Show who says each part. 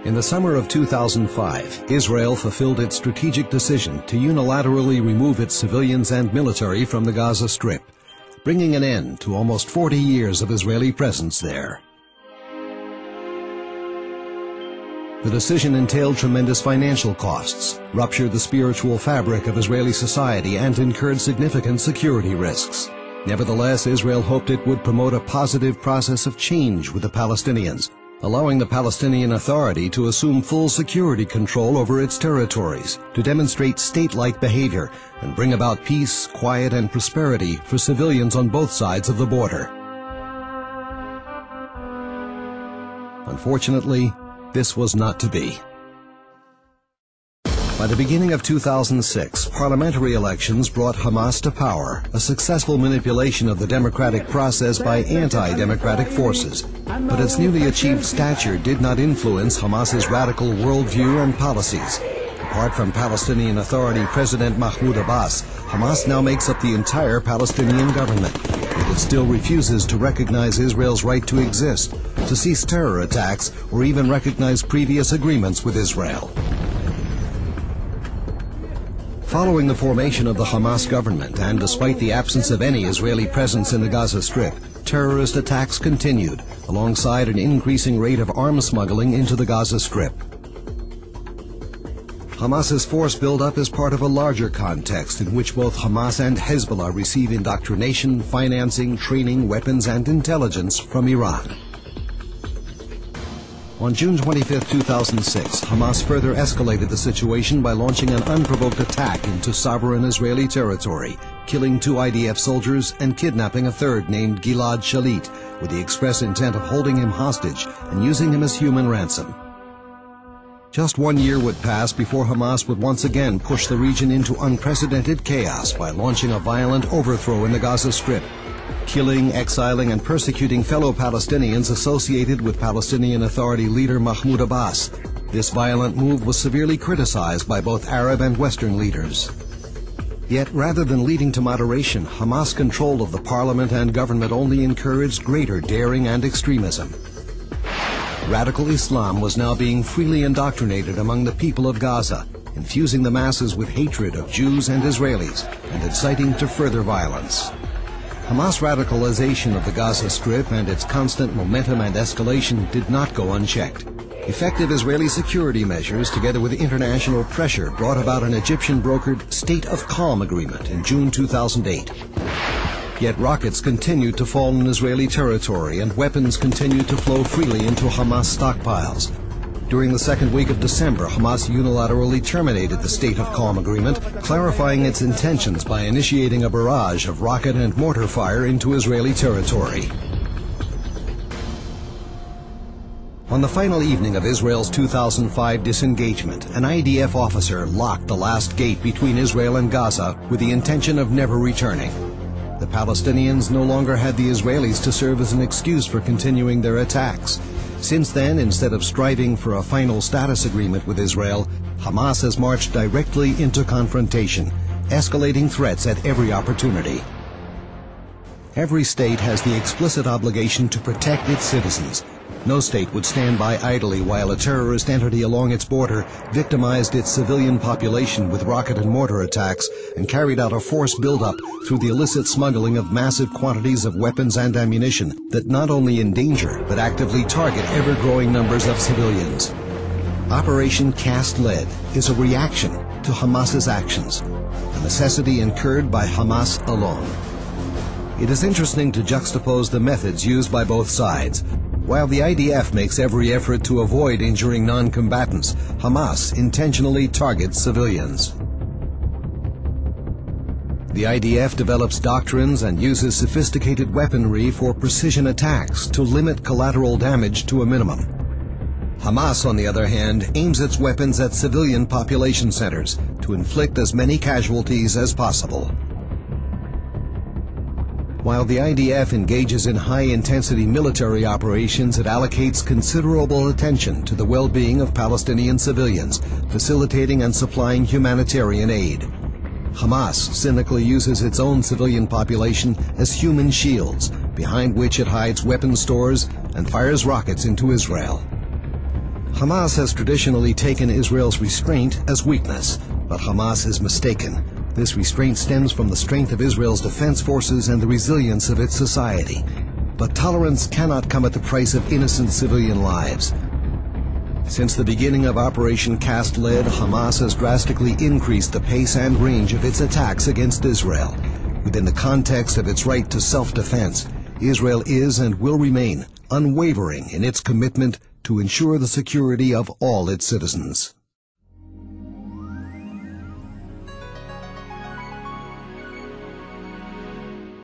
Speaker 1: In the summer of 2005, Israel fulfilled its strategic decision to unilaterally remove its civilians and military from the Gaza Strip, bringing an end to almost 40 years of Israeli presence there. The decision entailed tremendous financial costs, ruptured the spiritual fabric of Israeli society, and incurred significant security risks. Nevertheless, Israel hoped it would promote a positive process of change with the Palestinians, allowing the Palestinian Authority to assume full security control over its territories, to demonstrate state-like behavior, and bring about peace, quiet, and prosperity for civilians on both sides of the border. Unfortunately, this was not to be. By the beginning of 2006, parliamentary elections brought Hamas to power, a successful manipulation of the democratic process by anti-democratic forces. But its newly achieved stature did not influence Hamas's radical worldview and policies. Apart from Palestinian Authority President Mahmoud Abbas, Hamas now makes up the entire Palestinian government. Yet it still refuses to recognize Israel's right to exist, to cease terror attacks, or even recognize previous agreements with Israel. Following the formation of the Hamas government, and despite the absence of any Israeli presence in the Gaza Strip, terrorist attacks continued, alongside an increasing rate of arms smuggling into the Gaza Strip. Hamas's force buildup is part of a larger context in which both Hamas and Hezbollah receive indoctrination, financing, training, weapons, and intelligence from Iran. On June 25, 2006, Hamas further escalated the situation by launching an unprovoked attack into sovereign Israeli territory, killing 2 IDF soldiers and kidnapping a third named Gilad Shalit, with the express intent of holding him hostage and using him as human ransom. Just 1 year would pass before Hamas would once again push the region into unprecedented chaos by launching a violent overthrow in the Gaza Strip, killing, exiling, and persecuting fellow Palestinians associated with Palestinian Authority leader Mahmoud Abbas. This violent move was severely criticized by both Arab and Western leaders. Yet, rather than leading to moderation, Hamas' control of the parliament and government only encouraged greater daring and extremism. Radical Islam was now being freely indoctrinated among the people of Gaza, infusing the masses with hatred of Jews and Israelis, and inciting to further violence. Hamas radicalization of the Gaza Strip and its constant momentum and escalation did not go unchecked. Effective Israeli security measures, together with international pressure, brought about an Egyptian-brokered State of Calm agreement in June 2008. Yet rockets continued to fall in Israeli territory and weapons continued to flow freely into Hamas stockpiles. During the second week of December, Hamas unilaterally terminated the State of Calm agreement, clarifying its intentions by initiating a barrage of rocket and mortar fire into Israeli territory. On the final evening of Israel's 2005 disengagement, an IDF officer locked the last gate between Israel and Gaza with the intention of never returning. The Palestinians no longer had the Israelis to serve as an excuse for continuing their attacks. Since then, instead of striving for a final status agreement with Israel, Hamas has marched directly into confrontation, escalating threats at every opportunity. Every state has the explicit obligation to protect its citizens. No state would stand by idly while a terrorist entity along its border victimized its civilian population with rocket and mortar attacks and carried out a forced buildup through the illicit smuggling of massive quantities of weapons and ammunition that not only endanger but actively target ever-growing numbers of civilians. Operation Cast Lead is a reaction to Hamas's actions, a necessity incurred by Hamas alone. It is interesting to juxtapose the methods used by both sides. While the IDF makes every effort to avoid injuring non-combatants, Hamas intentionally targets civilians. The IDF develops doctrines and uses sophisticated weaponry for precision attacks to limit collateral damage to a minimum. Hamas, on the other hand, aims its weapons at civilian population centers to inflict as many casualties as possible. While the IDF engages in high-intensity military operations, it allocates considerable attention to the well-being of Palestinian civilians, facilitating and supplying humanitarian aid. Hamas cynically uses its own civilian population as human shields, behind which it hides weapon stores and fires rockets into Israel. Hamas has traditionally taken Israel's restraint as weakness, but Hamas is mistaken. This restraint stems from the strength of Israel's defense forces and the resilience of its society. But tolerance cannot come at the price of innocent civilian lives. Since the beginning of Operation Cast Lead, Hamas has drastically increased the pace and range of its attacks against Israel. Within the context of its right to self-defense, Israel is and will remain unwavering in its commitment to ensure the security of all its citizens.